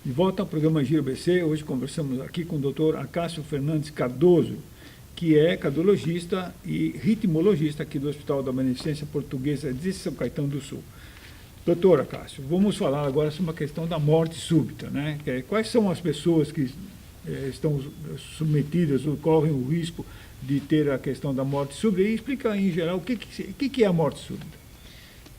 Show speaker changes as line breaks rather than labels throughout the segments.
De volta ao programa Giro BC, hoje conversamos aqui com o Dr. Acácio Fernandes Cardoso, que é cardiologista e ritmologista aqui do Hospital da Beneficência Portuguesa de São Caetano do Sul. Doutor Acácio, vamos falar agora sobre uma questão da morte súbita, né? Quais são as pessoas que estão submetidas ou correm o risco de ter a questão da morte súbita? E explica em geral o que é a morte súbita.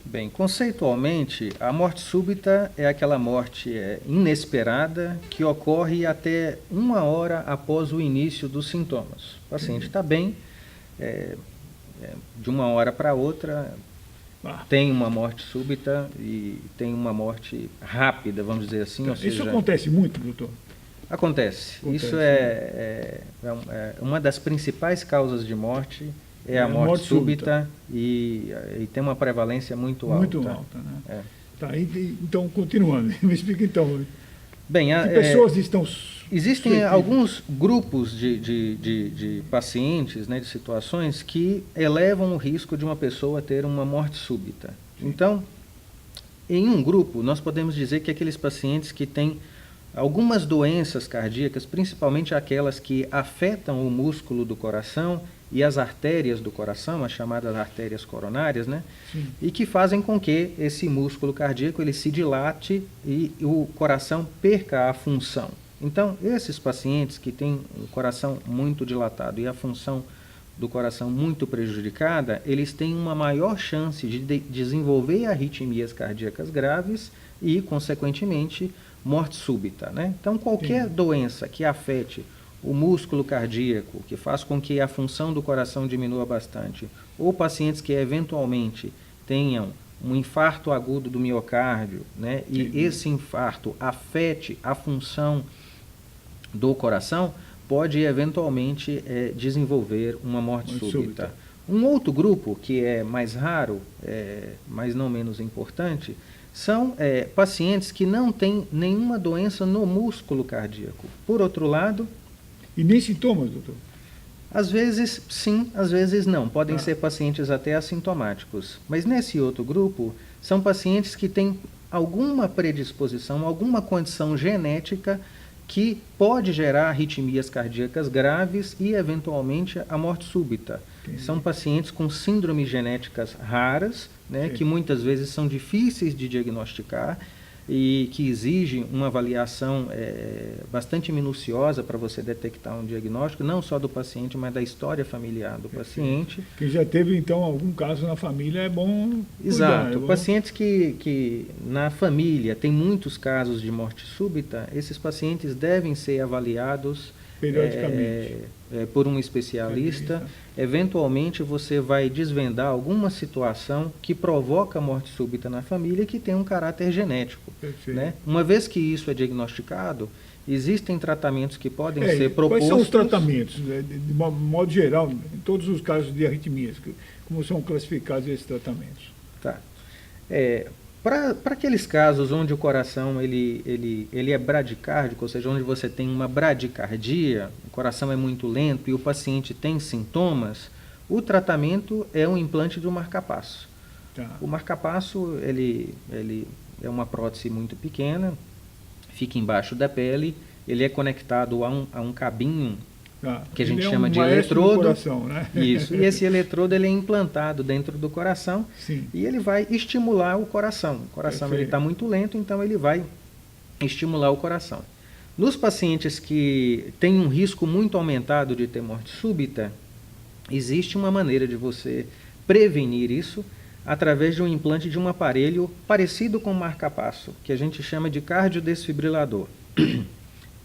Bem, conceitualmente, a morte súbita é aquela morte inesperada que ocorre até 1 hora após o início dos sintomas. O paciente está bem, de 1 hora para outra, tem uma morte súbita e tem uma morte rápida, vamos dizer assim. Ou seja,
isso acontece muito, doutor?
Acontece. Isso é uma das principais causas de morte. É a morte súbita e tem uma prevalência muito alta.
Muito alta, né? Tá, então, continuando, me explica então.
Bem,
que pessoas estão
existem alguns grupos de pacientes, né, de situações que elevam o risco de uma pessoa ter uma morte súbita. Sim. Então, em um grupo, nós podemos dizer que aqueles pacientes que têm algumas doenças cardíacas, principalmente aquelas que afetam o músculo do coração e as artérias do coração, as chamadas artérias coronárias, né?
Sim.
E que fazem com que esse músculo cardíaco ele se dilate e o coração perca a função. Então, esses pacientes que têm o coração muito dilatado e a função do coração muito prejudicada, eles têm uma maior chance de desenvolver arritmias cardíacas graves e, consequentemente, morte súbita, né? Então, qualquer doença que afete o músculo cardíaco, que faz com que a função do coração diminua bastante, ou pacientes que eventualmente tenham um infarto agudo do miocárdio, né, e esse infarto afete a função do coração, pode eventualmente desenvolver uma morte súbita. Um outro grupo, que é mais raro, mas não menos importante, são pacientes que não têm nenhuma doença no músculo cardíaco. Por outro lado...
E nem sintomas, doutor?
Às vezes sim, às vezes não. Podem ser pacientes até assintomáticos. Mas nesse outro grupo, são pacientes que têm alguma predisposição, alguma condição genética que pode gerar arritmias cardíacas graves e, eventualmente, a morte súbita. Entendi. São pacientes com síndromes genéticas raras, né, que muitas vezes são difíceis de diagnosticar e que exigem uma avaliação bastante minuciosa para você detectar um diagnóstico, não só do paciente, mas da história familiar do paciente.
Que já teve, então, algum caso na família, é bom cuidar.
Exato. Pacientes que na família tem muitos casos de morte súbita, esses pacientes devem ser avaliados
periodicamente
por um especialista. Eventualmente você vai desvendar alguma situação que provoca morte súbita na família e que tem um caráter genético. Né? Uma vez que isso é diagnosticado, existem tratamentos que podem ser propostos.
Quais são os tratamentos, de modo geral, em todos os casos de arritmias? Como são classificados esses tratamentos?
Tá. Para aqueles casos onde o coração ele é bradicárdico, ou seja, onde você tem uma bradicardia, o coração é muito lento e o paciente tem sintomas, o tratamento é um implante do marcapasso. Tá. O marcapasso ele é uma prótese muito pequena, fica embaixo da pele, ele é conectado a um cabinho que a gente chama de eletrodo.
Coração, né?
Isso. E esse eletrodo ele é implantado dentro do coração.
Sim.
E ele vai estimular o coração. O coração está muito lento, então ele vai estimular o coração. Nos pacientes que têm um risco muito aumentado de ter morte súbita, existe uma maneira de você prevenir isso através de um implante de um aparelho parecido com o marcapasso, que a gente chama de cardiodesfibrilador.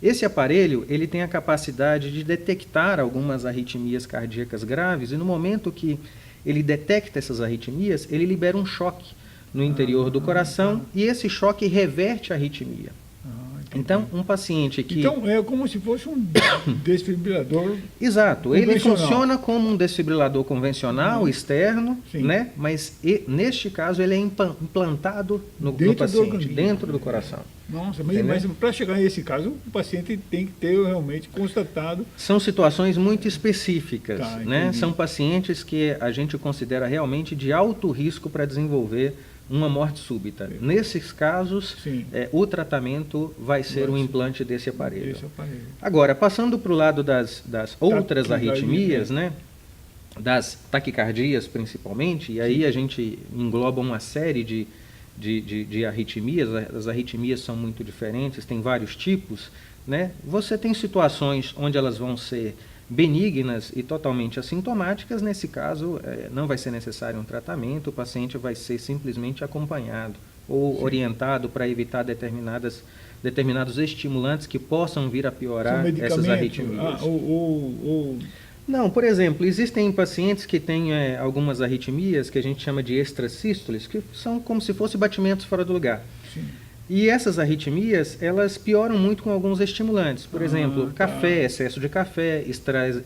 Esse aparelho ele tem a capacidade de detectar algumas arritmias cardíacas graves e no momento que ele detecta essas arritmias, ele libera um choque no interior do coração e esse choque reverte a arritmia. Então, um paciente que...
Então, é como se fosse um desfibrilador.
Exato. Ele funciona como um desfibrilador convencional, externo, né? Mas neste caso ele é implantado no paciente, dentro do coração.
Nossa, mas para chegar nesse caso, o paciente tem que ter realmente constatado...
São situações muito específicas, né? São pacientes que a gente considera realmente de alto risco para desenvolver uma morte súbita. Nesses casos,
Sim.
o tratamento vai ser o implante desse aparelho.
Esse aparelho.
Agora, passando para o lado das outras
Taquicardia,
arritmias, né? Das taquicardias principalmente, e aí a gente engloba uma série de arritmias. As arritmias são muito diferentes, tem vários tipos, né? Você tem situações onde elas vão ser benignas e totalmente assintomáticas. Nesse caso, não vai ser necessário um tratamento, o paciente vai ser simplesmente acompanhado ou orientado para evitar determinados estimulantes que possam vir a piorar essas arritmias. Não, por exemplo, existem pacientes que têm algumas arritmias que a gente chama de extrasístoles, que são como se fossem batimentos fora do lugar.
Sim.
E essas arritmias, elas pioram muito com alguns estimulantes. Por exemplo, café, excesso de café,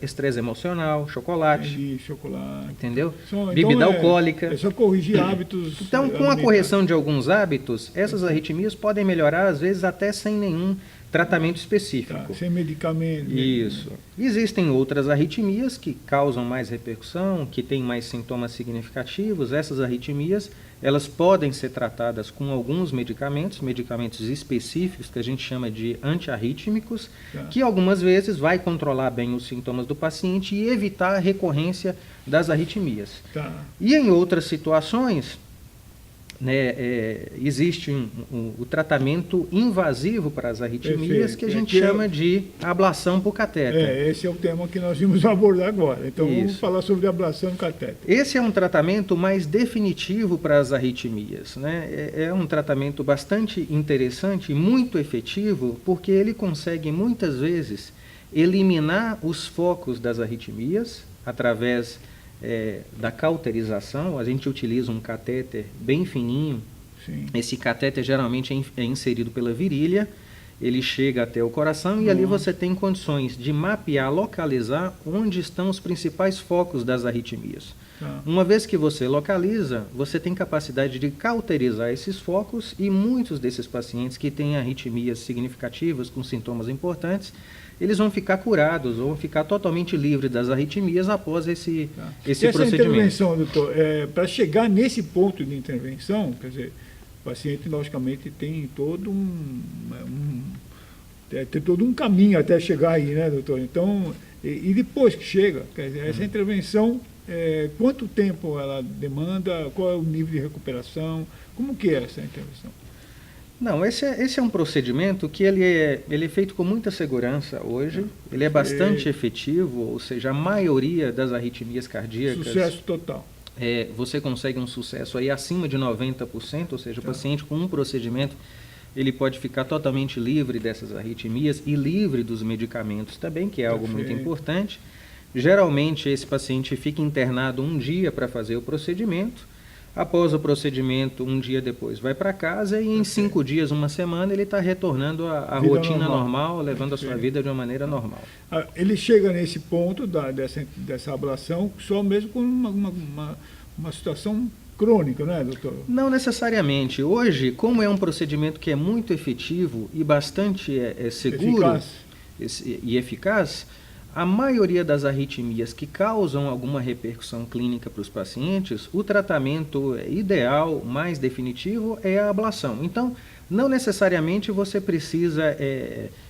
estresse emocional, chocolate.
Chocolate.
Entendeu? Bebida alcoólica.
É só corrigir hábitos.
Então, com a correção de alguns hábitos, essas arritmias podem melhorar, às vezes, até sem nenhum tratamento específico.
Sem medicamento.
Isso. Existem outras arritmias que causam mais repercussão, que têm mais sintomas significativos. Essas arritmias, elas podem ser tratadas com alguns medicamentos específicos que a gente chama de antiarrítmicos, que algumas vezes vai controlar bem os sintomas do paciente e evitar a recorrência das arritmias. E em outras situações, existe o tratamento invasivo para as arritmias, que a gente chama de ablação por catéter.
Esse é o tema que nós vamos abordar agora. Então, vamos falar sobre ablação por catéter.
Esse é um tratamento mais definitivo para as arritmias, né? É um tratamento bastante interessante e muito efetivo, porque ele consegue, muitas vezes, eliminar os focos das arritmias através da cauterização. A gente utiliza um catéter bem fininho.
Sim.
Esse catéter geralmente é inserido pela virilha, ele chega até o coração e ali você tem condições de mapear, localizar onde estão os principais focos das arritmias. Uma vez que você localiza, você tem capacidade de cauterizar esses focos, e muitos desses pacientes que têm arritmias significativas, com sintomas importantes, eles vão ficar curados, ou vão ficar totalmente livres das arritmias após esse procedimento.
Intervenção, doutor, para chegar nesse ponto de intervenção, quer dizer, o paciente, logicamente, tem todo um caminho até chegar aí, né, doutor? Então, e depois que chega, quer dizer, essa intervenção, quanto tempo ela demanda, qual é o nível de recuperação, como que é essa intervenção?
Não, esse é um procedimento que ele é feito com muita segurança hoje, ele é bastante efetivo, ou seja, a maioria das arritmias cardíacas...
Sucesso total.
Você consegue um sucesso aí acima de 90%, ou seja, o paciente com um procedimento, ele pode ficar totalmente livre dessas arritmias e livre dos medicamentos também, que é algo muito importante. Geralmente, esse paciente fica internado um dia para fazer o procedimento. Após o procedimento, um dia depois, vai para casa e em 5 dias, uma semana, ele está retornando à rotina normal, levando a sua vida de uma maneira normal.
Ele chega nesse ponto dessa ablação só mesmo com uma situação crônica, não é, doutor?
Não necessariamente. Hoje, como é um procedimento que é muito efetivo e bastante seguro e eficaz, a maioria das arritmias que causam alguma repercussão clínica para os pacientes, o tratamento ideal, mais definitivo, é a ablação. Então, não necessariamente você precisa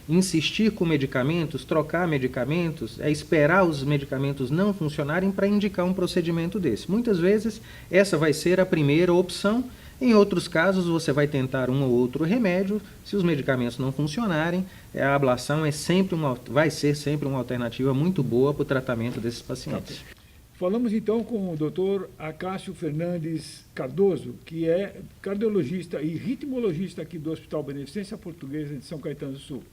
insistir com medicamentos, trocar medicamentos, esperar os medicamentos não funcionarem para indicar um procedimento desse. Muitas vezes, essa vai ser a primeira opção. Em outros casos, você vai tentar um ou outro remédio. Se os medicamentos não funcionarem, a ablação vai ser sempre uma alternativa muito boa para o tratamento desses pacientes.
Falamos então com o Dr. Acácio Fernandes Cardoso, que é cardiologista e ritmologista aqui do Hospital Beneficência Portuguesa de São Caetano do Sul.